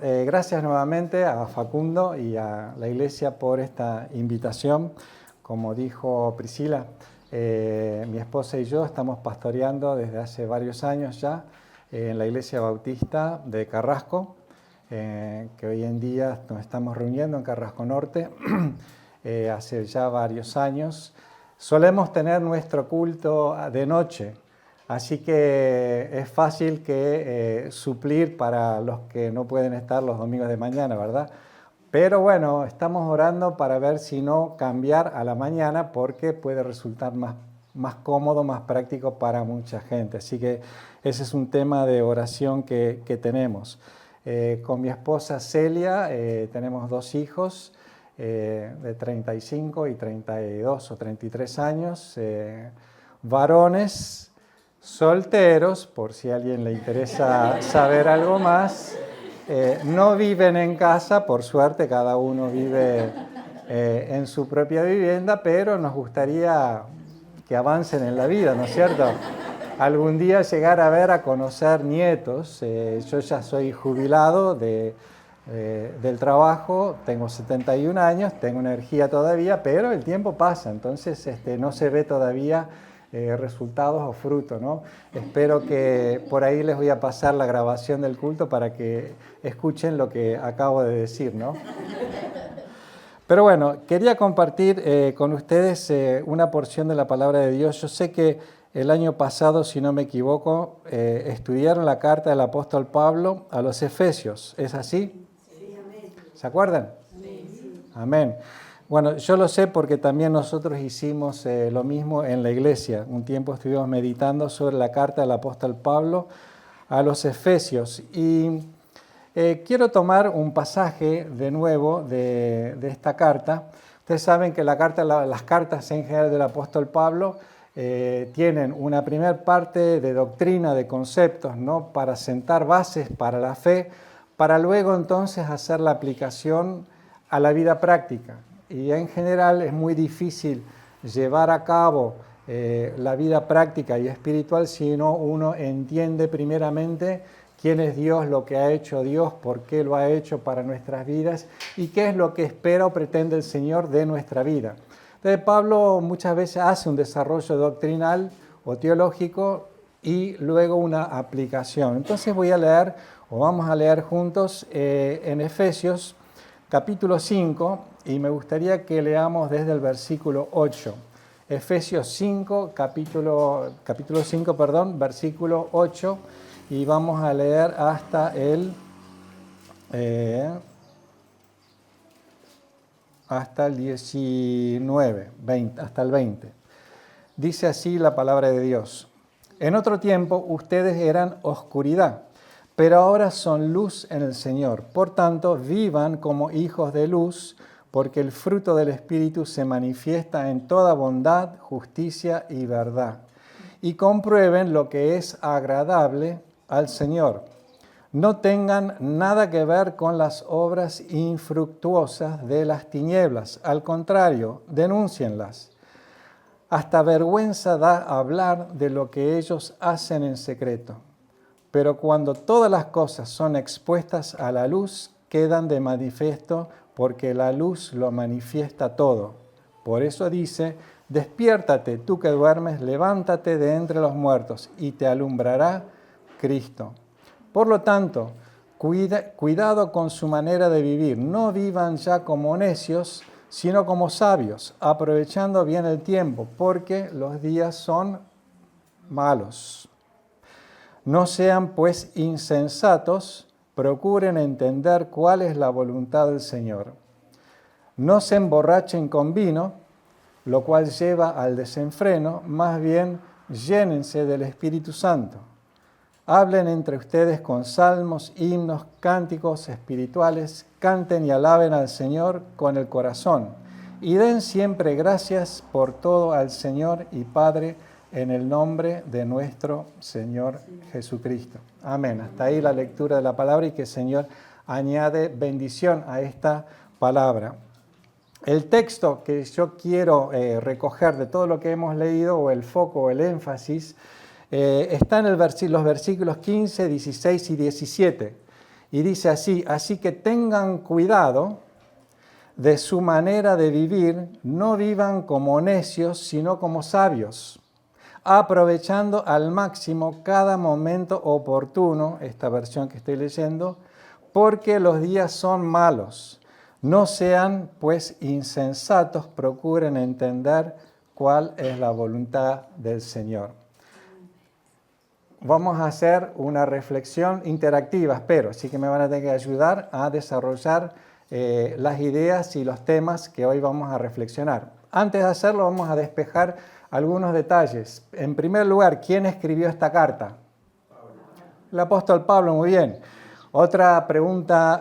gracias nuevamente a Facundo y a la iglesia por esta invitación. Como dijo Priscila, mi esposa y yo estamos pastoreando desde hace varios años ya en la iglesia bautista de Carrasco, que hoy en día nos estamos reuniendo en Carrasco Norte, hace ya varios años. Solemos tener nuestro culto de noche, así que es fácil que suplir para los que no pueden estar los domingos de mañana, ¿verdad? Pero bueno, estamos orando para ver si no cambiar a la mañana porque puede resultar más cómodo, más práctico para mucha gente. Así que ese es un tema de oración que tenemos. Con mi esposa Celia tenemos 2 hijos de 35 y 32 o 33 años, varones solteros, por si a alguien le interesa saber algo más. No viven en casa, por suerte cada uno vive en su propia vivienda, pero nos gustaría que avancen en la vida, ¿no es cierto? Algún día llegar a conocer nietos. Yo ya soy jubilado del trabajo, tengo 71 años, tengo energía todavía, pero el tiempo pasa, entonces no se ve todavía resultados o frutos, ¿no? Espero que por ahí les voy a pasar la grabación del culto para que escuchen lo que acabo de decir, ¿no? Pero bueno, quería compartir con ustedes una porción de la palabra de Dios. Yo sé que el año pasado, si no me equivoco, estudiaron la carta del apóstol Pablo a los Efesios. ¿Es así? Sí, amén. ¿Se acuerdan? Sí. Amén. Bueno, yo lo sé porque también nosotros hicimos lo mismo en la iglesia. Un tiempo estuvimos meditando sobre la carta del apóstol Pablo a los Efesios. Y quiero tomar un pasaje de nuevo de esta carta. Ustedes saben que las cartas en general del apóstol Pablo tienen una primera parte de doctrina, de conceptos, ¿no? Para sentar bases para la fe, para luego entonces hacer la aplicación a la vida práctica. Y en general es muy difícil llevar a cabo la vida práctica y espiritual si no uno entiende primeramente quién es Dios, lo que ha hecho Dios, por qué lo ha hecho para nuestras vidas y qué es lo que espera o pretende el Señor de nuestra vida. Entonces Pablo muchas veces hace un desarrollo doctrinal o teológico y luego una aplicación. Entonces vamos a leer juntos en Efesios capítulo 5, y me gustaría que leamos desde el versículo 8. Efesios 5, capítulo 5, versículo 8, y vamos a leer hasta el 19, 20, hasta el 20. Dice así la palabra de Dios. En otro tiempo ustedes eran oscuridad, pero ahora son luz en el Señor. Por tanto, vivan como hijos de luz, porque el fruto del Espíritu se manifiesta en toda bondad, justicia y verdad. Y comprueben lo que es agradable al Señor. No tengan nada que ver con las obras infructuosas de las tinieblas. Al contrario, denúncienlas. Hasta vergüenza da hablar de lo que ellos hacen en secreto. Pero cuando todas las cosas son expuestas a la luz, quedan de manifiesto porque la luz lo manifiesta todo. Por eso dice, despiértate tú que duermes, levántate de entre los muertos y te alumbrará Cristo. Por lo tanto, cuidado con su manera de vivir. No vivan ya como necios, sino como sabios, aprovechando bien el tiempo, porque los días son malos. No sean pues insensatos, procuren entender cuál es la voluntad del Señor. No se emborrachen con vino, lo cual lleva al desenfreno, más bien llénense del Espíritu Santo. Hablen entre ustedes con salmos, himnos, cánticos espirituales, canten y alaben al Señor con el corazón, y den siempre gracias por todo al Señor y Padre, en el nombre de nuestro Señor Jesucristo. Amén. Hasta ahí la lectura de la palabra y que el Señor añade bendición a esta palabra. El texto que yo quiero recoger de todo lo que hemos leído, o el foco o el énfasis, está en los versículos 15, 16 y 17. Y dice así que tengan cuidado de su manera de vivir, no vivan como necios, sino como sabios, aprovechando al máximo cada momento oportuno, esta versión que estoy leyendo, porque los días son malos. No sean, pues, insensatos, procuren entender cuál es la voluntad del Señor. Vamos a hacer una reflexión interactiva, espero, así que me van a tener que ayudar a desarrollar las ideas y los temas que hoy vamos a reflexionar. Antes de hacerlo, vamos a despejar algunos detalles. En primer lugar, ¿quién escribió esta carta? El apóstol Pablo, muy bien. Otra pregunta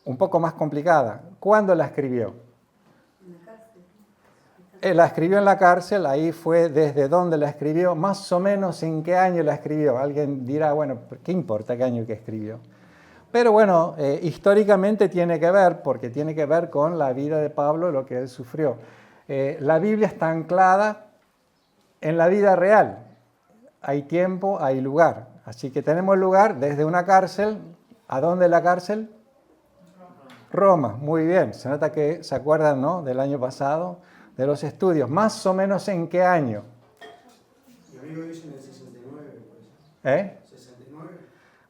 un poco más complicada. ¿Cuándo la escribió? La escribió en la cárcel, ahí fue desde dónde la escribió, más o menos en qué año la escribió. Alguien dirá, bueno, ¿qué importa qué año que escribió? Pero bueno, históricamente tiene que ver, porque tiene que ver con la vida de Pablo, lo que él sufrió. La Biblia está anclada en la vida real. Hay tiempo, hay lugar. Así que tenemos lugar desde una cárcel. ¿A dónde la cárcel? Roma, muy bien. Se nota que se acuerdan, ¿no?, del año pasado, de los estudios. ¿Más o menos en qué año? Mi amigo dice en el 69. ¿Eh? 69.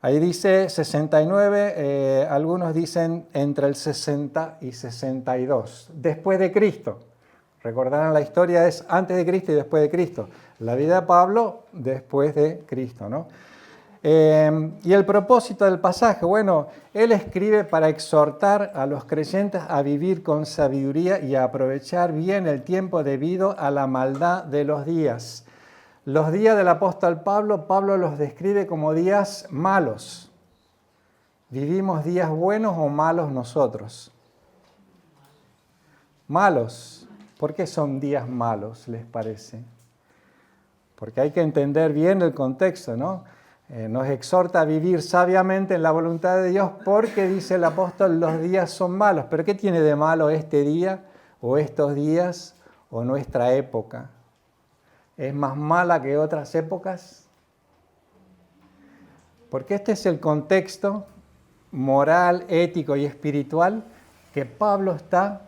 Ahí dice 69, algunos dicen entre el 60 y 62, después de Cristo. Recordarán, la historia es antes de Cristo y después de Cristo. La vida de Pablo después de Cristo, ¿no? Y el propósito del pasaje, bueno, él escribe para exhortar a los creyentes a vivir con sabiduría y a aprovechar bien el tiempo debido a la maldad de los días. Los días del apóstol Pablo, Pablo los describe como días malos. ¿Vivimos días buenos o malos nosotros? Malos. ¿Por qué son días malos, les parece? Porque hay que entender bien el contexto, ¿no? Nos exhorta a vivir sabiamente en la voluntad de Dios porque, dice el apóstol, los días son malos. ¿Pero qué tiene de malo este día o estos días o nuestra época? ¿Es más mala que otras épocas? Porque este es el contexto moral, ético y espiritual que Pablo está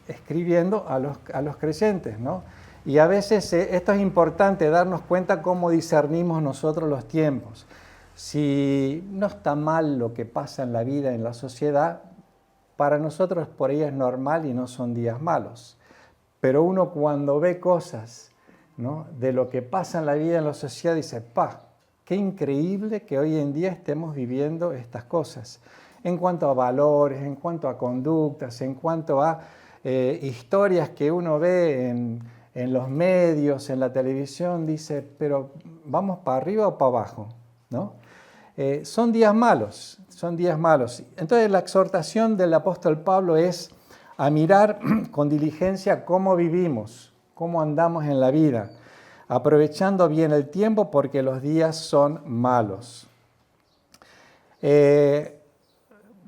escribiendo a los creyentes, ¿no? Y a veces esto es importante, darnos cuenta cómo discernimos nosotros los tiempos. Si no está mal lo que pasa en la vida, en la sociedad, para nosotros por ahí es normal y no son días malos. Pero uno cuando ve cosas, ¿no?, de lo que pasa en la vida, en la sociedad, dice, qué increíble que hoy en día estemos viviendo estas cosas. En cuanto a valores, en cuanto a conductas, en cuanto a historias que uno ve en los medios, en la televisión, dice, pero ¿vamos para arriba o para abajo? ¿No? Son días malos, son días malos. Entonces la exhortación del apóstol Pablo es a mirar con diligencia cómo vivimos, cómo andamos en la vida, aprovechando bien el tiempo porque los días son malos.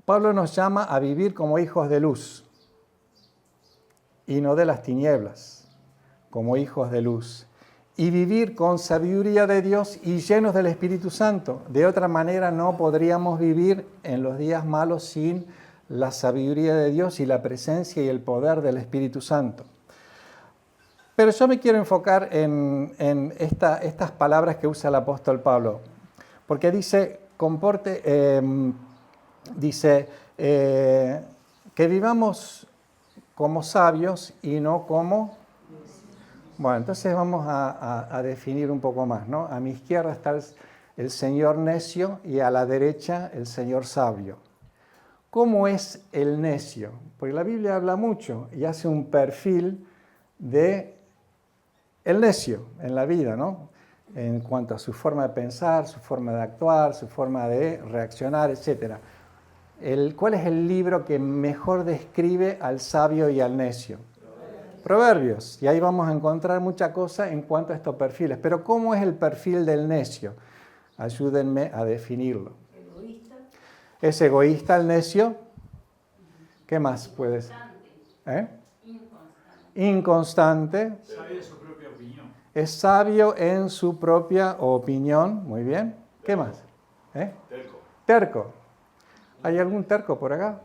Pablo nos llama a vivir como hijos de luz y no de las tinieblas, como hijos de luz. Y vivir con sabiduría de Dios y llenos del Espíritu Santo. De otra manera no podríamos vivir en los días malos sin la sabiduría de Dios y la presencia y el poder del Espíritu Santo. Pero yo me quiero enfocar en estas palabras que usa el apóstol Pablo, porque dice, que vivamos como sabios y no como... Bueno, entonces vamos a definir un poco más, ¿no? A mi izquierda está el señor necio y a la derecha el señor sabio. ¿Cómo es el necio? Porque la Biblia habla mucho y hace un perfil de el necio en la vida, ¿no? En cuanto a su forma de pensar, su forma de actuar, su forma de reaccionar, etc. ¿Cuál es el libro que mejor describe al sabio y al necio? Proverbios. Y ahí vamos a encontrar mucha cosa en cuanto a estos perfiles. Pero ¿cómo es el perfil del necio? Ayúdenme a definirlo. Egoísta. ¿Es egoísta el necio? ¿Qué más puede ser? Inconstante. Sabe de su propia opinión. Es sabio en su propia opinión. Muy bien. ¿Qué más? Terco. Terco. ¿Hay algún terco por acá?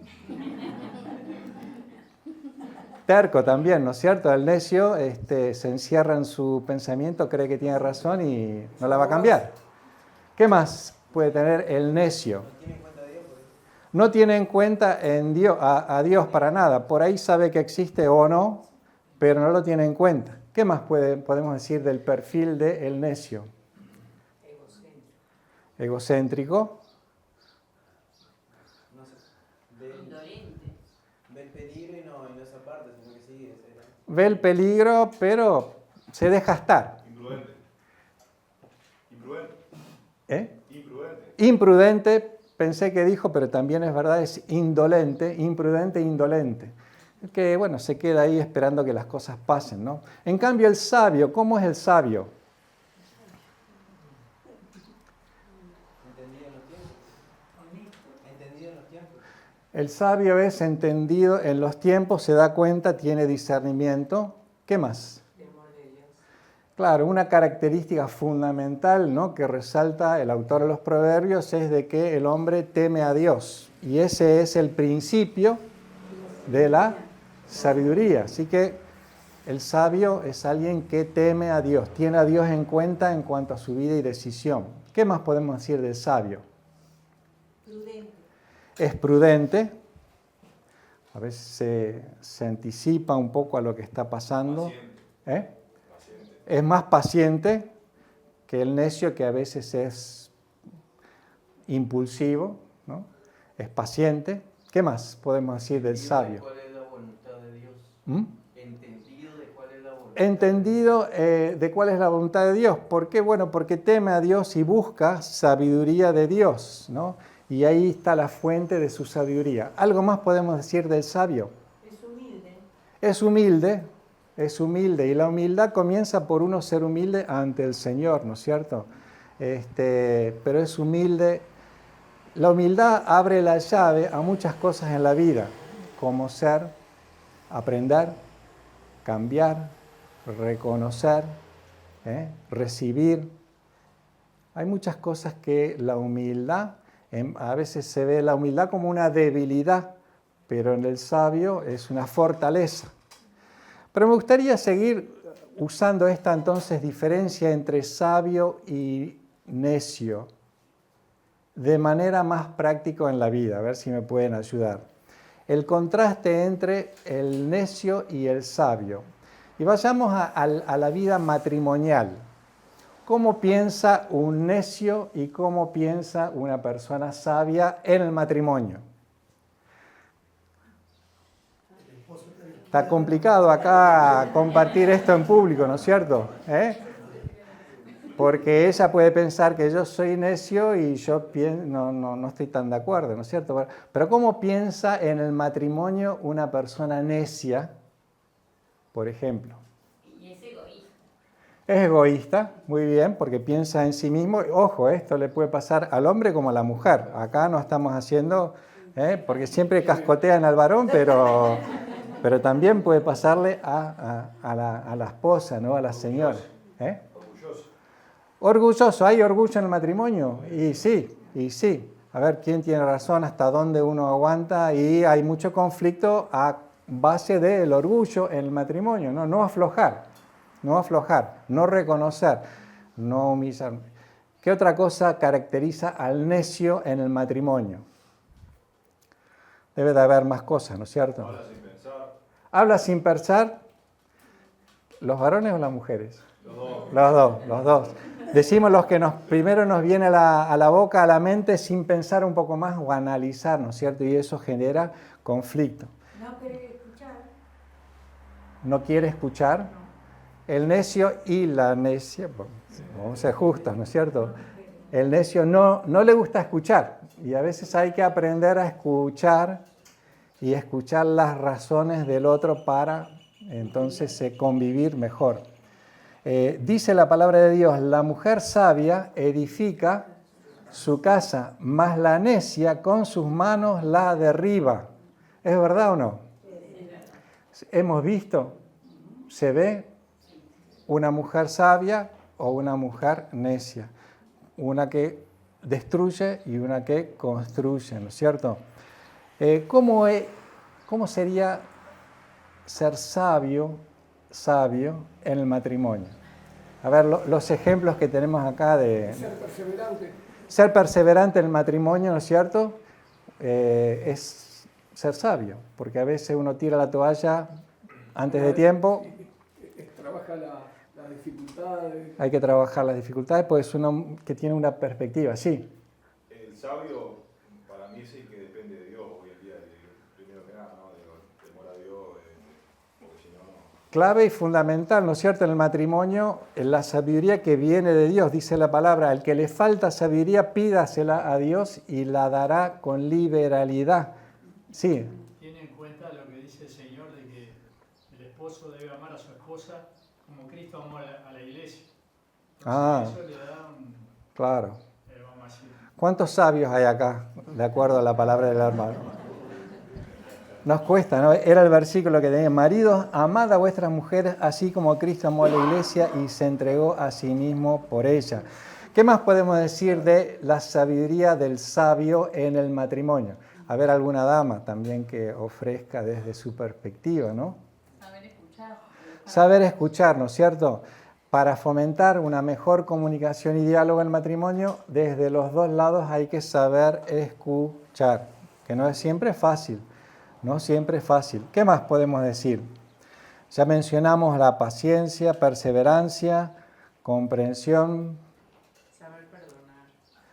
Terco también, ¿no es cierto? El necio se encierra en su pensamiento, cree que tiene razón y no la va a cambiar. ¿Qué más puede tener el necio? No tiene en cuenta a Dios para nada. Por ahí sabe que existe o no, pero no lo tiene en cuenta. ¿Qué más podemos decir del perfil del necio? Egocéntrico. No sé, ve el peligro y no se aparta, sino que sigue. Ve el peligro, pero se deja estar. Imprudente. Imprudente. Imprudente. Imprudente, pensé que dijo, pero también es verdad, es indolente, imprudente e indolente. Que, bueno, se queda ahí esperando que las cosas pasen, ¿no? En cambio, el sabio, ¿cómo es el sabio? Entendido en los tiempos. Entendido en los tiempos. El sabio es entendido en los tiempos, se da cuenta, tiene discernimiento. ¿Qué más? Claro, una característica fundamental, ¿no?, que resalta el autor de los Proverbios es de que el hombre teme a Dios. Y ese es el principio de la sabiduría. Así que el sabio es alguien que teme a Dios, tiene a Dios en cuenta en cuanto a su vida y decisión. ¿Qué más podemos decir del sabio? Prudente. Es prudente, a veces se anticipa un poco a lo que está pasando. Paciente. Es más paciente que el necio, que a veces es impulsivo, ¿no? Es paciente. ¿Qué más podemos decir del sabio? ¿Cuál es la voluntad de Dios? Entendido de cuál es la voluntad. Entendido de cuál es la voluntad de Dios. ¿Por qué? Bueno, porque teme a Dios y busca sabiduría de Dios, ¿no? Y ahí está la fuente de su sabiduría. ¿Algo más podemos decir del sabio? Es humilde. Es humilde. Es humilde, y la humildad comienza por uno ser humilde ante el Señor, ¿no es cierto? Pero es humilde. La humildad abre la llave a muchas cosas en la vida, como ser, aprender, cambiar, reconocer, recibir. Hay muchas cosas que la humildad, a veces se ve la humildad como una debilidad, pero en el sabio es una fortaleza. Pero me gustaría seguir usando esta entonces diferencia entre sabio y necio de manera más práctica en la vida, a ver si me pueden ayudar. El contraste entre el necio y el sabio. Y vayamos a la vida matrimonial. ¿Cómo piensa un necio y cómo piensa una persona sabia en el matrimonio? Está complicado acá compartir esto en público, ¿no es cierto? Porque ella puede pensar que yo soy necio y yo no estoy tan de acuerdo, ¿no es cierto? Pero ¿cómo piensa en el matrimonio una persona necia, por ejemplo? Y es egoísta. Es egoísta, muy bien, porque piensa en sí mismo. Ojo, esto le puede pasar al hombre como a la mujer. Acá no estamos haciendo, porque siempre cascotean al varón, pero también puede pasarle a la esposa, ¿no? A la señora. Orgulloso. Orgulloso, ¿hay orgullo en el matrimonio? Y sí. A ver, ¿quién tiene razón? ¿Hasta dónde uno aguanta? Y hay mucho conflicto a base del orgullo en el matrimonio, ¿no? No aflojar, no reconocer, no humillar. ¿Qué otra cosa caracteriza al necio en el matrimonio? Debe de haber más cosas, ¿no es cierto? Habla sin pensar. Habla sin pensar. ¿Los varones o las mujeres? Los dos. Los dos. Decimos los que primero nos viene a la boca, a la mente, sin pensar un poco más o analizar, ¿no es cierto? Y eso genera conflicto. No quiere escuchar. ¿No quiere escuchar? El necio y la necia, vamos a ser justos, ¿no es cierto? El necio no le gusta escuchar. Y a veces hay que aprender a escuchar y escuchar las razones del otro para entonces convivir mejor. Dice la palabra de Dios, la mujer sabia edifica su casa, mas la necia con sus manos la derriba. ¿Es verdad o no? Hemos visto, se ve una mujer sabia o una mujer necia. Una que destruye y una que construye, ¿no es cierto? ¿Cómo sería ser sabio en el matrimonio? A ver, los ejemplos que tenemos acá de... Ser perseverante. Ser perseverante en el matrimonio, ¿no es cierto? Es ser sabio, porque a veces uno tira la toalla antes de tiempo. Trabaja las dificultades. Hay que trabajar las dificultades, porque es uno que tiene una perspectiva, sí. El sabio, para mí, es el que depende de Dios hoy en día, primero que nada, ¿no? De temor a Dios, porque si no... Clave y fundamental, ¿no es cierto?, en el matrimonio, en la sabiduría que viene de Dios, dice la palabra, al que le falta sabiduría, pídasela a Dios y la dará con liberalidad. Sí. Tiene en cuenta lo que dice el Señor de que el esposo debe amar a su esposa como Cristo amó a la iglesia. Entonces, eso le da un... Claro. Vamos a decir. ¿Cuántos sabios hay acá, de acuerdo a la palabra del hermano? Nos cuesta, ¿no? Era el versículo que tenía: maridos, amad a vuestras mujeres así como Cristo amó a la iglesia y se entregó a sí mismo por ella. ¿Qué más podemos decir de la sabiduría del sabio en el matrimonio? A ver, alguna dama también que ofrezca desde su perspectiva, ¿no? Saber escuchar. Saber escuchar, ¿no es cierto? Para fomentar una mejor comunicación y diálogo en el matrimonio, desde los dos lados hay que saber escuchar, que no es siempre fácil, no siempre es fácil. ¿Qué más podemos decir? Ya mencionamos la paciencia, perseverancia, comprensión. Saber perdonar.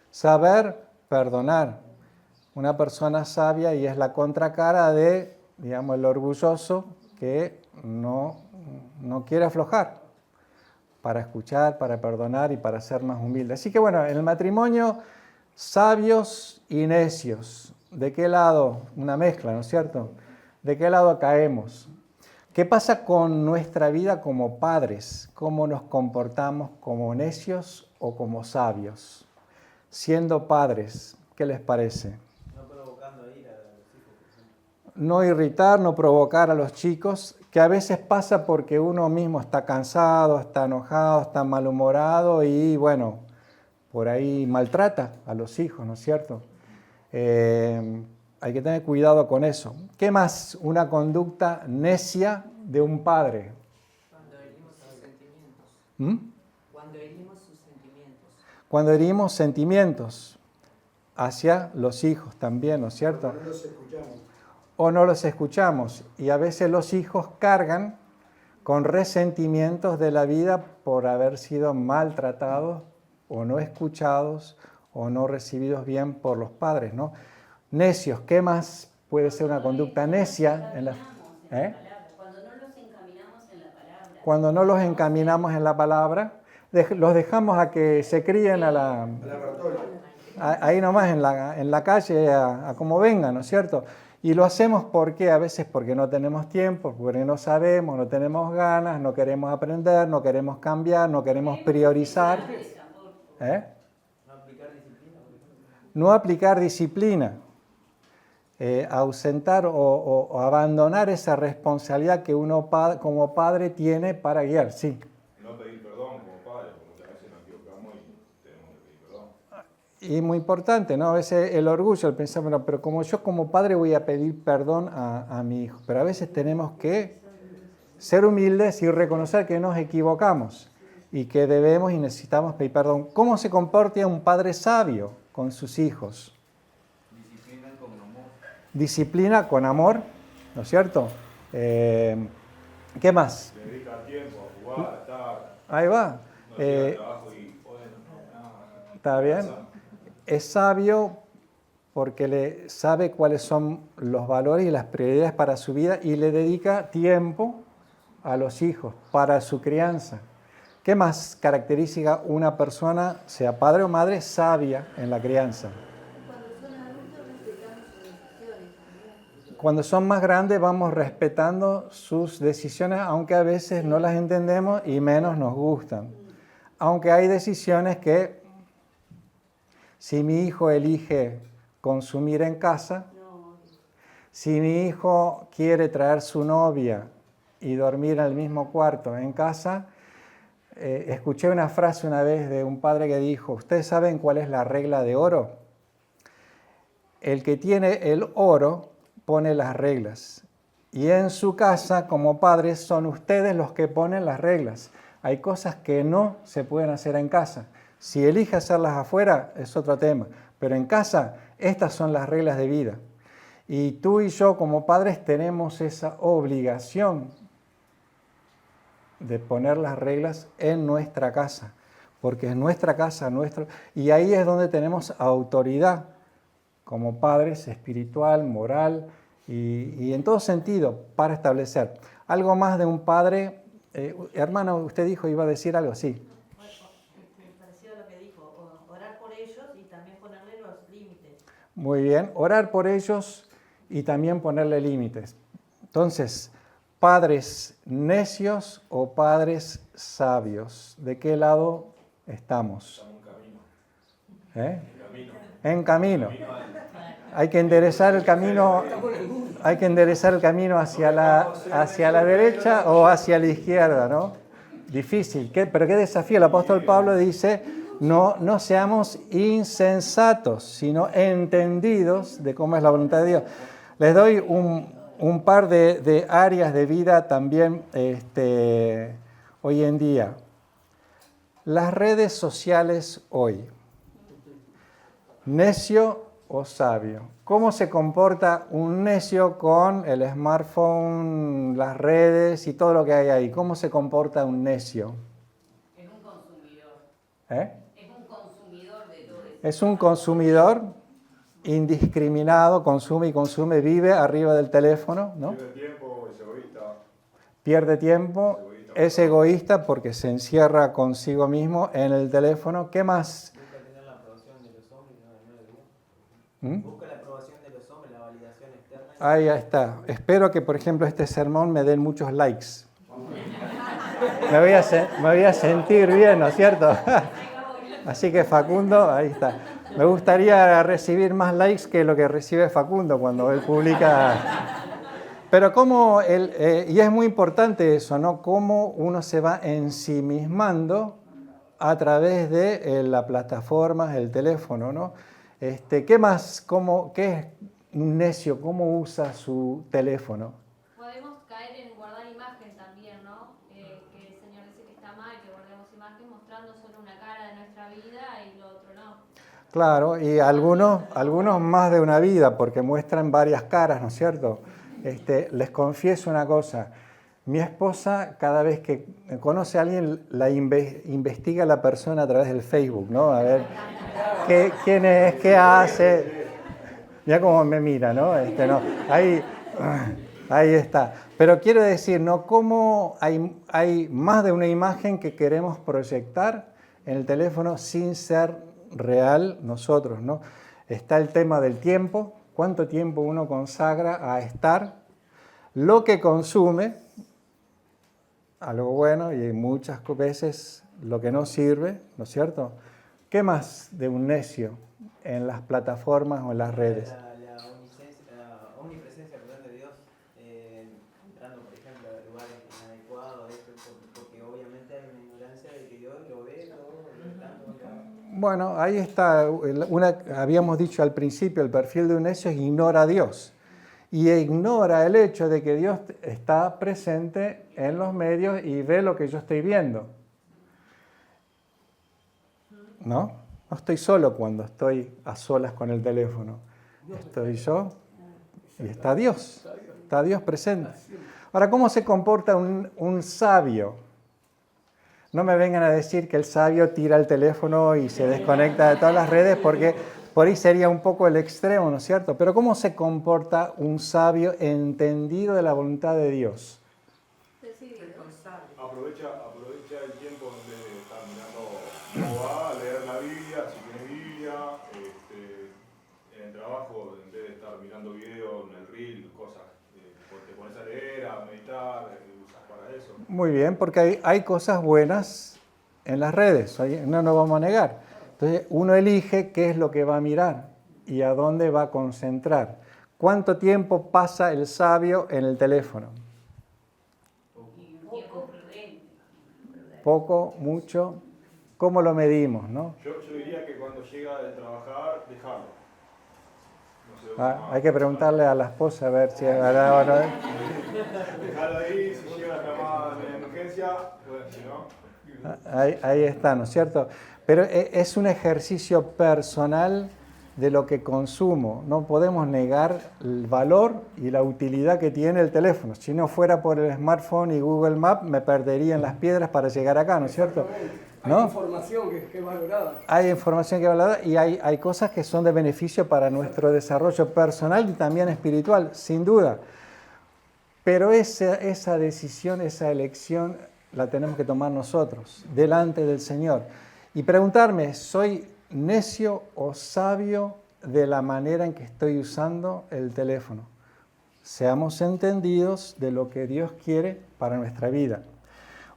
Saber perdonar. Una persona sabia y es la contracara de, digamos, el orgulloso que no quiere aflojar para escuchar, para perdonar y para ser más humilde. Así que bueno, en el matrimonio, sabios y necios. ¿De qué lado? Una mezcla, ¿no es cierto? ¿De qué lado caemos? ¿Qué pasa con nuestra vida como padres? ¿Cómo nos comportamos, como necios o como sabios? Siendo padres, ¿qué les parece? No provocando ira a los hijos, por ejemplo. No irritar, no provocar a los chicos, que a veces pasa porque uno mismo está cansado, está enojado, está malhumorado y bueno, por ahí maltrata a los hijos, ¿no es cierto? Hay que tener cuidado con eso. ¿Qué más? Una conducta necia de un padre. Cuando herimos sus sentimientos. ¿Mm? Cuando herimos sus sentimientos. Cuando herimos sentimientos hacia los hijos también, ¿no es cierto? No los escuchamos. O no los escuchamos. Y a veces los hijos cargan con resentimientos de la vida por haber sido maltratados o no escuchados o no recibidos bien por los padres, ¿no? Necios, ¿qué más puede ser una conducta necia? Cuando no los encaminamos en la palabra. Cuando no los encaminamos en la palabra, los dejamos a que se críen ahí nomás en la calle, a como vengan, ¿no es cierto? Y lo hacemos porque a veces porque no tenemos tiempo, porque no sabemos, no tenemos ganas, no queremos aprender, no queremos cambiar, no queremos priorizar. No aplicar disciplina, por ejemplo. No aplicar disciplina. Ausentar o abandonar esa responsabilidad que uno como padre tiene para guiar, sí. No pedir perdón como padres, porque muchas veces nos equivocamos y tenemos que pedir perdón. Y muy importante, ¿no? A veces el orgullo, el pensar, bueno, pero como yo como padre voy a pedir perdón a mi hijo. Pero a veces tenemos que ser humildes y reconocer que nos equivocamos y que debemos y necesitamos pedir perdón. ¿Cómo se comporta un padre sabio con sus hijos? Disciplina con amor. Disciplina con amor, ¿no es cierto? ¿Qué más? Le dedica tiempo a jugar, a estar, Ahí va. no llega al trabajo y, bueno, no, ¿Está bien? Es sabio porque sabe cuáles son los valores y las prioridades para su vida y le dedica tiempo a los hijos para su crianza. ¿Qué más caracteriza una persona, sea padre o madre, sabia en la crianza? Cuando son adultos respetamos sus decisiones también. Cuando son más grandes vamos respetando sus decisiones, aunque a veces no las entendemos y menos nos gustan. Aunque hay decisiones que, si mi hijo elige consumir en casa, si mi hijo quiere traer su novia y dormir en el mismo cuarto en casa, escuché una frase una vez de un padre que dijo, ¿ustedes saben cuál es la regla de oro? El que tiene el oro pone las reglas. Y en su casa, como padres, son ustedes los que ponen las reglas. Hay cosas que no se pueden hacer en casa. Si elige hacerlas afuera, es otro tema. Pero en casa, estas son las reglas de vida. Y tú y yo, como padres, tenemos esa obligación de poner las reglas en nuestra casa. Porque es nuestra casa, nuestro... Y ahí es donde tenemos autoridad como padres, espiritual, moral y en todo sentido para establecer. Algo más de un padre. Hermano, usted dijo, iba a decir algo, sí. Parecido a lo que dijo, orar por ellos y también ponerle los límites. Muy bien, orar por ellos y también ponerle límites. Entonces, ¿padres necios o padres sabios? ¿De qué lado estamos? En camino. Hay que enderezar el camino. Hay que enderezar el camino hacia la derecha o hacia la izquierda, ¿no? Difícil, pero qué desafío. El apóstol Pablo dice, no seamos insensatos, sino entendidos de cómo es la voluntad de Dios. Les doy un par de áreas de vida también hoy en día. Las redes sociales hoy. Necio o sabio. ¿Cómo se comporta un necio con el smartphone, las redes y todo lo que hay ahí? ¿Cómo se comporta un necio? Es un consumidor. Es un consumidor de todo eso. Es un consumidor indiscriminado, consume y consume, vive arriba del teléfono, ¿no? Pierde tiempo, es egoísta. Pierde tiempo, es egoísta porque se encierra consigo mismo en el teléfono. ¿Qué más? Busca tener la aprobación de los hombres, no de Dios. Busca la aprobación de los hombres, la validación externa. Ahí está. Espero que, por ejemplo, este sermón me den muchos likes. Me voy a sentir bien, ¿no es cierto? Así que Facundo, ahí está. Me gustaría recibir más likes que lo que recibe Facundo cuando él publica. Pero cómo y es muy importante eso, ¿no? Cómo uno se va ensimismando a través de las plataformas, el teléfono, ¿no? ¿Qué más? ¿Qué es un necio? ¿Cómo usa su teléfono? Podemos caer en guardar imagen también, ¿no? Que el Señor dice que está mal que guardemos imagen mostrando solo una cara de nuestra vida y lo otro no. Claro, y algunos más de una vida, porque muestran varias caras, ¿no es cierto? Les confieso una cosa. Mi esposa, cada vez que conoce a alguien, investiga a la persona a través del Facebook, ¿no? A ver quién es, qué hace. Mira cómo me mira, ¿no? No. Ahí está. Pero quiero decir, ¿no? Cómo hay más de una imagen que queremos proyectar en el teléfono sin ser real nosotros, ¿no? Está el tema del tiempo. ¿Cuánto tiempo uno consagra a estar? Lo que consume, algo bueno, y muchas veces lo que no sirve, ¿no es cierto? ¿Qué más de un necio en las plataformas o en las redes? La omnipresencia de Dios, entrando, por ejemplo, a lugares inadecuados, porque obviamente hay una ignorancia de que Dios lo ve todo. Bueno, ahí está. Habíamos dicho al principio, el perfil de un necio ignora a Dios. Y ignora el hecho de que Dios está presente en los medios y ve lo que yo estoy viendo. ¿No? No estoy solo cuando estoy a solas con el teléfono. Estoy yo y está Dios. Está Dios presente. Ahora, ¿cómo se comporta un sabio? No me vengan a decir que el sabio tira el teléfono y se desconecta de todas las redes porque por ahí sería un poco el extremo, ¿no es cierto? Pero ¿cómo se comporta un sabio entendido de la voluntad de Dios? Aprovecha el tiempo donde está mirando cómo va a leer la Biblia, si tiene Biblia, en el trabajo, en vez de estar mirando videos en el reel, cosas, te pones a leer, a meditar, usas para eso. Muy bien, porque hay cosas buenas en las redes, no nos vamos a negar. Entonces uno elige qué es lo que va a mirar y a dónde va a concentrar. ¿Cuánto tiempo pasa el sabio en el teléfono? poco, mucho, ¿cómo lo medimos, no? Yo diría que cuando llega de trabajar, dejarlo. No sé, Hay que preguntarle a la esposa a ver si es verdad o no. dejarlo ahí, si llega la llamada de emergencia, pues si no. Ahí está, ¿no es cierto? Pero es un ejercicio personal de lo que consumo. No podemos negar el valor y la utilidad que tiene el teléfono. Si no fuera por el smartphone y Google Maps, me perdería en las piedras para llegar acá, ¿no es cierto? Hay ¿No? información que es valorada. Hay información que es valorada y hay cosas que son de beneficio para nuestro desarrollo personal y también espiritual, sin duda. Pero esa decisión, esa elección, la tenemos que tomar nosotros, delante del Señor. Y preguntarme, ¿soy necio o sabio de la manera en que estoy usando el teléfono? Seamos entendidos de lo que Dios quiere para nuestra vida.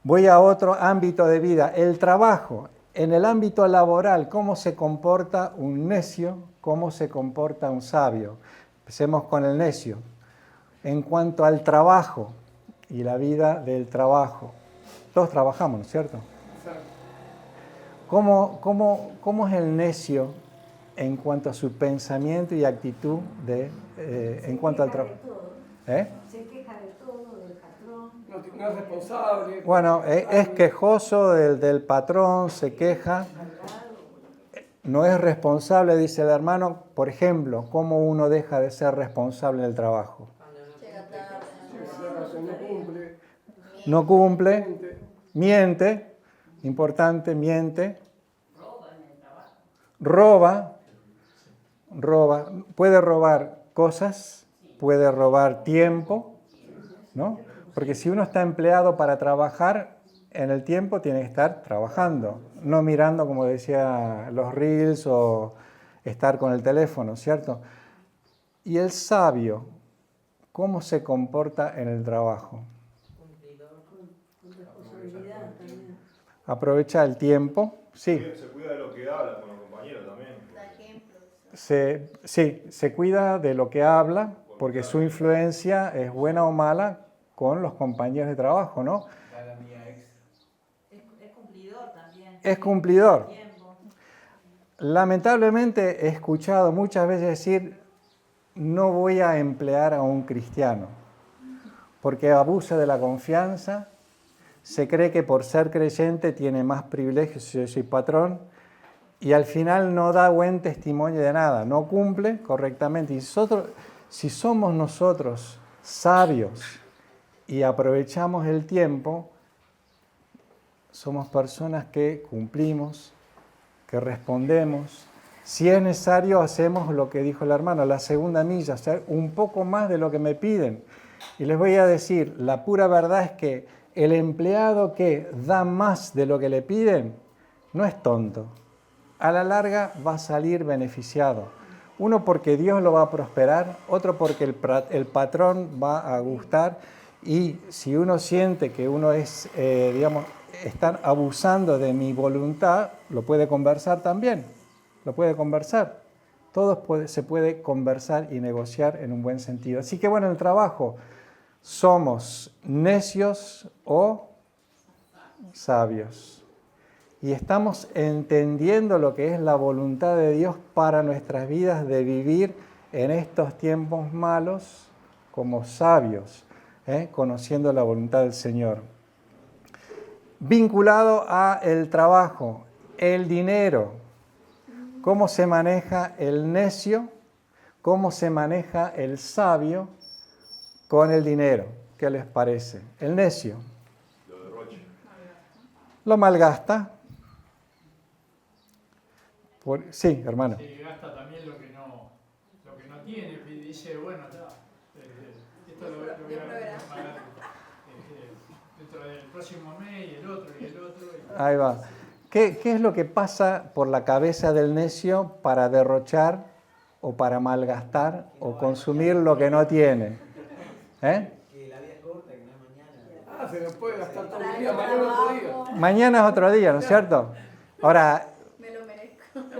Voy a otro ámbito de vida, el trabajo. En el ámbito laboral, ¿cómo se comporta un necio? ¿Cómo se comporta un sabio? Empecemos con el necio. En cuanto al trabajo y la vida del trabajo, todos trabajamos, ¿no es cierto? ¿Cómo es el necio en cuanto a su pensamiento y actitud en cuanto al trabajo? Se queja de todo, del patrón. No es responsable. Bueno, es quejoso del patrón, se queja. No es responsable, dice el hermano. Por ejemplo, ¿cómo uno deja de ser responsable en el trabajo? No cumple, miente, importante, miente. Roba, puede robar cosas, puede robar tiempo, ¿no? Porque si uno está empleado para trabajar, en el tiempo tiene que estar trabajando, no mirando, como decía, los reels o estar con el teléfono, ¿cierto? Y el sabio, ¿cómo se comporta en el trabajo? Aprovecha el tiempo, sí. Se cuida de lo que habla con los compañeros también. Se cuida de lo que habla, porque su influencia es buena o mala con los compañeros de trabajo, ¿no? Es cumplidor también. Es cumplidor. Lamentablemente he escuchado muchas veces decir, no voy a emplear a un cristiano, porque abusa de la confianza, se cree que por ser creyente tiene más privilegios si yo soy patrón, y al final no da buen testimonio de nada, no cumple correctamente. Y si somos nosotros sabios y aprovechamos el tiempo, somos personas que cumplimos, que respondemos. Si es necesario, hacemos lo que dijo el hermano, la segunda milla, hacer un poco más de lo que me piden. Y les voy a decir, la pura verdad es que el empleado que da más de lo que le piden no es tonto. A la larga va a salir beneficiado. Uno porque Dios lo va a prosperar, otro porque el patrón va a gustar. Y si uno siente que uno es, están abusando de mi voluntad, lo puede conversar también. Lo puede conversar. Todo se puede conversar y negociar en un buen sentido. Así que bueno, en el trabajo, ¿somos necios o sabios? Y estamos entendiendo lo que es la voluntad de Dios para nuestras vidas, de vivir en estos tiempos malos como sabios, conociendo la voluntad del Señor. Vinculado a el trabajo, el dinero. ¿Cómo se maneja el necio? ¿Cómo se maneja el sabio con el dinero? ¿Qué les parece? El necio lo malgasta. Sí, hermano. Sí, gasta también lo que no tiene. Dice, bueno, esto lo voy a pagar dentro del próximo mes y el otro. Ahí va. ¿Qué es lo que pasa por la cabeza del necio para derrochar o para malgastar o consumir lo que no tiene? Que la vida es corta, que no es mañana. Se lo puede gastar todo el día, mañana otro día. Mañana es otro día, ¿no es cierto? Ahora,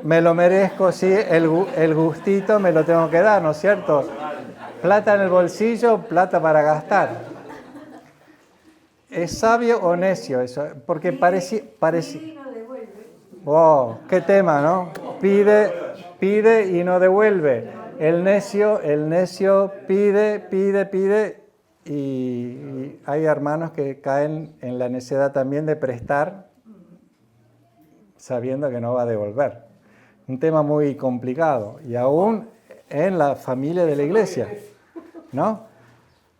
me lo merezco, sí, el gustito me lo tengo que dar, ¿no es cierto? Plata en el bolsillo, plata para gastar. ¿Es sabio o necio eso? Porque parece... Pide y no devuelve. Oh, qué tema, ¿no? Pide y no devuelve. El necio pide y hay hermanos que caen en la necedad también de prestar sabiendo que no va a devolver. Un tema muy complicado y aún en la familia de la iglesia, ¿no?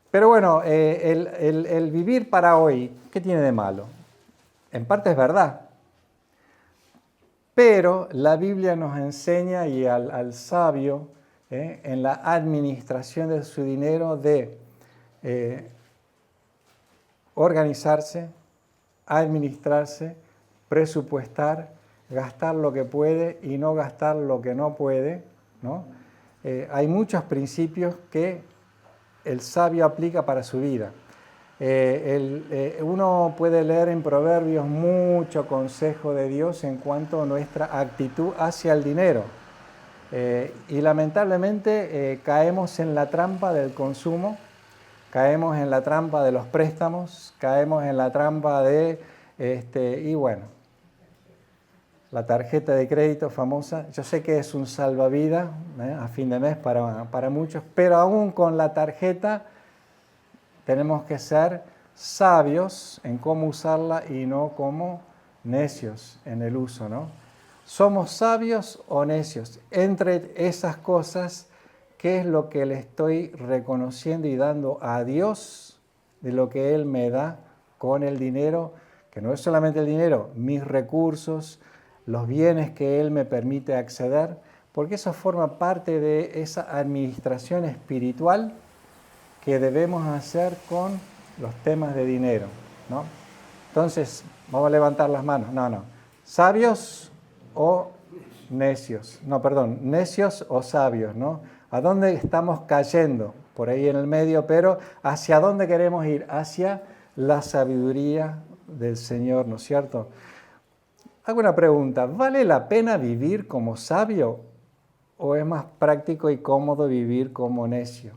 Pero bueno, el vivir para hoy, ¿qué tiene de malo? En parte es verdad. Pero la Biblia nos enseña y al sabio en la administración de su dinero de organizarse, administrarse, presupuestar, gastar lo que puede y no gastar lo que no puede, ¿no? Hay muchos principios que el sabio aplica para su vida. Uno puede leer en Proverbios mucho consejo de Dios en cuanto a nuestra actitud hacia el dinero. Y lamentablemente caemos en la trampa del consumo, caemos en la trampa de los préstamos, caemos en la trampa de, y bueno, la tarjeta de crédito famosa. Yo sé que es un salvavidas a fin de mes para muchos, pero aún con la tarjeta tenemos que ser sabios en cómo usarla y no como necios en el uso, ¿no? ¿Somos sabios o necios? Entre esas cosas, ¿qué es lo que le estoy reconociendo y dando a Dios de lo que Él me da con el dinero? Que no es solamente el dinero, mis recursos, los bienes que Él me permite acceder, porque eso forma parte de esa administración espiritual que debemos hacer con los temas de dinero, ¿no? Entonces, vamos a levantar las manos. No. ¿Sabios o necios? No, perdón, necios o sabios, ¿no? ¿A dónde estamos cayendo? Por ahí en el medio, pero ¿hacia dónde queremos ir? Hacia la sabiduría del Señor, ¿no es cierto? Hago una pregunta, ¿vale la pena vivir como sabio o es más práctico y cómodo vivir como necio?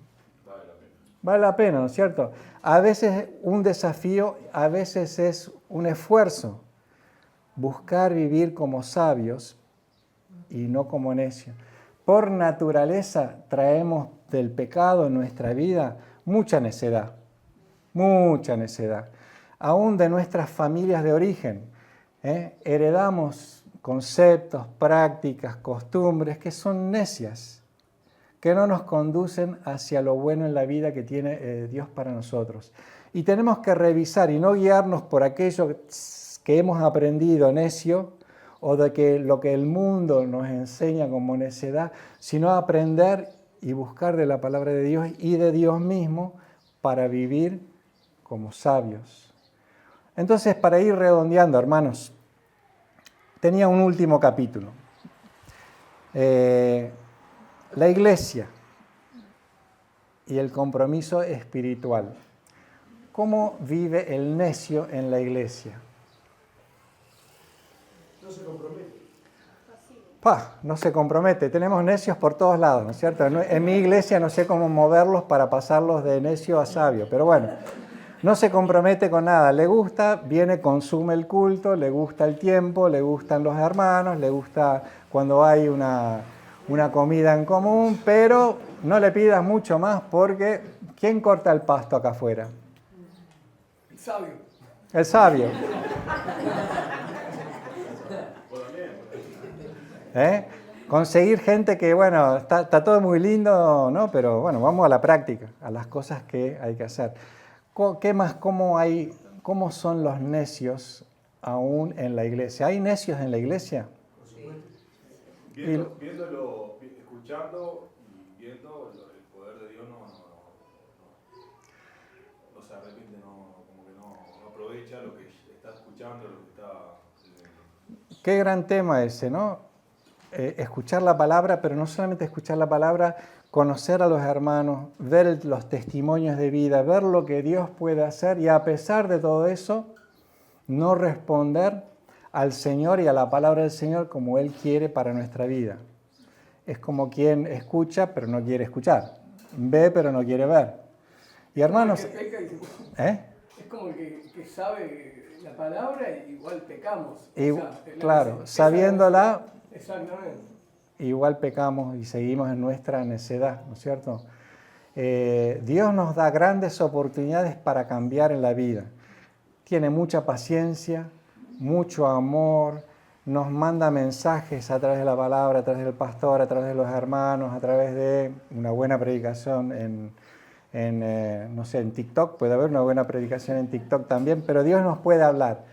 Vale la pena, ¿no es cierto? A veces es un desafío, a veces es un esfuerzo buscar vivir como sabios y no como necios. Por naturaleza traemos del pecado en nuestra vida mucha necedad, aún de nuestras familias de origen. Heredamos conceptos, prácticas, costumbres que son necias, que no nos conducen hacia lo bueno en la vida que tiene Dios para nosotros. Y tenemos que revisar y no guiarnos por aquello que hemos aprendido necio o de que lo que el mundo nos enseña como necedad, sino aprender y buscar de la palabra de Dios y de Dios mismo para vivir como sabios. Entonces, para ir redondeando, hermanos, tenía un último capítulo. La iglesia y el compromiso espiritual. ¿Cómo vive el necio en la iglesia? No se compromete. No se compromete. Tenemos necios por todos lados, ¿no es cierto? En mi iglesia no sé cómo moverlos para pasarlos de necio a sabio, pero bueno, no se compromete con nada. Le gusta, viene, consume el culto, le gusta el tiempo, le gustan los hermanos, le gusta cuando hay una comida en común, pero no le pidas mucho más porque ¿quién corta el pasto acá afuera? El sabio. El sabio. Conseguir gente que, bueno, está todo muy lindo, ¿no? Pero bueno, vamos a la práctica, a las cosas que hay que hacer. ¿Qué más? ¿Cómo son los necios aún en la iglesia? ¿Hay necios en la iglesia? Viéndolo, escuchando y viendo el poder de Dios no se arrepiente, como que no aprovecha lo que está escuchando, lo que está... Qué gran tema ese, ¿no? Escuchar la palabra, pero no solamente escuchar la palabra, conocer a los hermanos, ver los testimonios de vida, ver lo que Dios puede hacer y a pesar de todo eso, no responder al Señor y a la palabra del Señor como Él quiere para nuestra vida. Es como quien escucha pero no quiere escuchar, ve pero no quiere ver. Y hermanos, Es como el que sabe la palabra y igual pecamos. Claro, sabiéndola, exactamente. igual pecamos y seguimos en nuestra necedad, ¿no es cierto? Dios nos da grandes oportunidades para cambiar en la vida. Tiene mucha paciencia, mucho amor, nos manda mensajes a través de la palabra, a través del pastor, a través de los hermanos, a través de una buena predicación no sé, en TikTok. Puede haber una buena predicación en TikTok también, pero Dios nos puede hablar.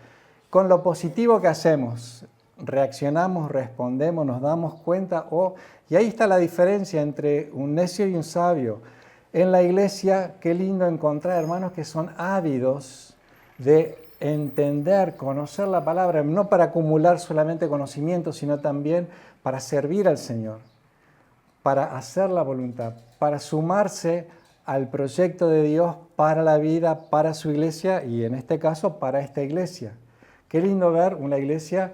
Con lo positivo que hacemos, reaccionamos, respondemos, nos damos cuenta, y ahí está la diferencia entre un necio y un sabio. En la iglesia, qué lindo encontrar hermanos que son ávidos de entender, conocer la palabra, no para acumular solamente conocimiento, sino también para servir al Señor, para hacer la voluntad, para sumarse al proyecto de Dios para la vida, para su iglesia y en este caso para esta iglesia. Qué lindo ver una iglesia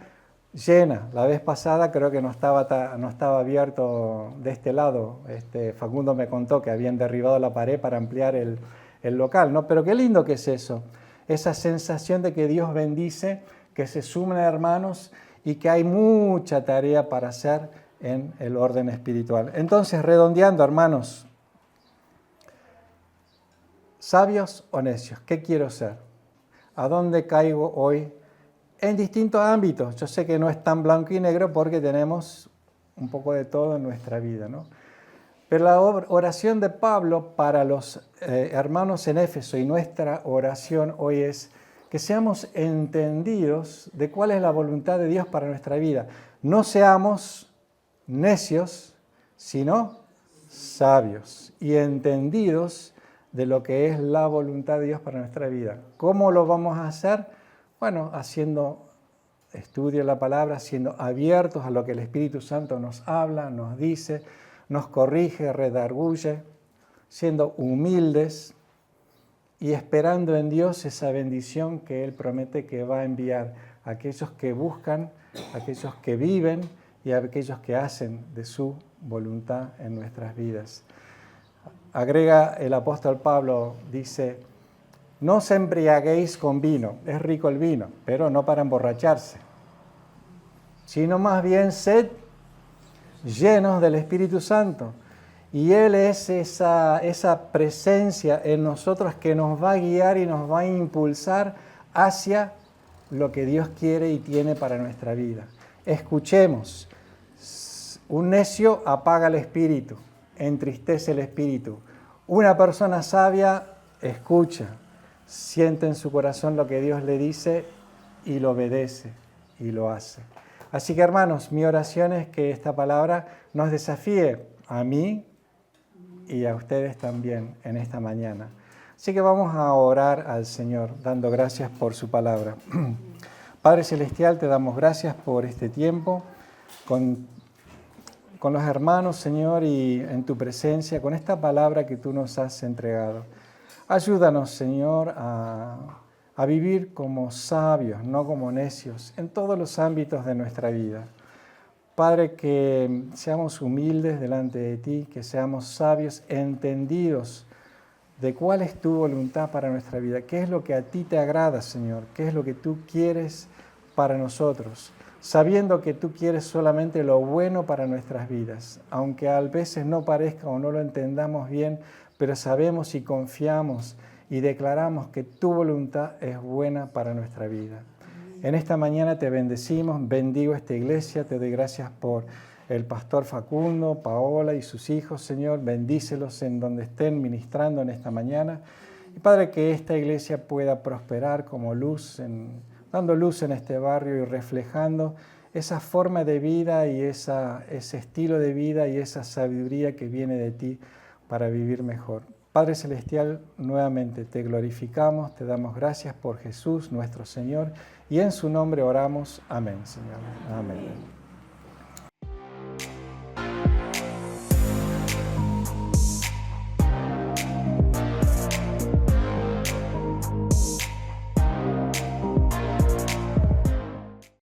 llena. La vez pasada creo que no estaba abierto de este lado. Facundo me contó que habían derribado la pared para ampliar el local, ¿no? Pero qué lindo que es eso. Esa sensación de que Dios bendice, que se suman hermanos y que hay mucha tarea para hacer en el orden espiritual. Entonces, redondeando, hermanos, ¿sabios o necios? ¿Qué quiero ser? ¿A dónde caigo hoy? En distintos ámbitos. Yo sé que no es tan blanco y negro porque tenemos un poco de todo en nuestra vida, ¿no? Pero la oración de Pablo para los hermanos en Éfeso y nuestra oración hoy es que seamos entendidos de cuál es la voluntad de Dios para nuestra vida. No seamos necios, sino sabios y entendidos de lo que es la voluntad de Dios para nuestra vida. ¿Cómo lo vamos a hacer? Bueno, haciendo estudio de la palabra, siendo abiertos a lo que el Espíritu Santo nos habla, nos dice, nos corrige, redarguye, siendo humildes y esperando en Dios esa bendición que Él promete que va a enviar a aquellos que buscan, a aquellos que viven y a aquellos que hacen de su voluntad en nuestras vidas. Agrega el apóstol Pablo, dice, no os embriaguéis con vino, es rico el vino, pero no para emborracharse, sino más bien sed llenos del Espíritu Santo. Y Él es esa presencia en nosotros que nos va a guiar y nos va a impulsar hacia lo que Dios quiere y tiene para nuestra vida. Escuchemos, un necio apaga el espíritu, entristece el espíritu. Una persona sabia escucha, siente en su corazón lo que Dios le dice y lo obedece y lo hace. Así que hermanos, mi oración es que esta palabra nos desafíe a mí y a ustedes también en esta mañana. Así que vamos a orar al Señor, dando gracias por su palabra. Padre Celestial, te damos gracias por este tiempo con los hermanos, Señor, y en tu presencia, con esta palabra que tú nos has entregado. Ayúdanos, Señor, a vivir como sabios, no como necios, en todos los ámbitos de nuestra vida. Padre, que seamos humildes delante de ti, que seamos sabios, entendidos de cuál es tu voluntad para nuestra vida, qué es lo que a ti te agrada, Señor, qué es lo que tú quieres para nosotros, sabiendo que tú quieres solamente lo bueno para nuestras vidas, aunque a veces no parezca o no lo entendamos bien, pero sabemos y confiamos y declaramos que tu voluntad es buena para nuestra vida. En esta mañana te bendecimos, bendigo esta iglesia, te doy gracias por el pastor Facundo, Paola y sus hijos, Señor, bendícelos en donde estén ministrando en esta mañana. Y Padre, que esta iglesia pueda prosperar como luz, dando luz en este barrio y reflejando esa forma de vida y ese estilo de vida y esa sabiduría que viene de ti para vivir mejor. Padre Celestial, nuevamente te glorificamos, te damos gracias por Jesús, nuestro Señor, y en su nombre oramos. Amén, Señor. Amén.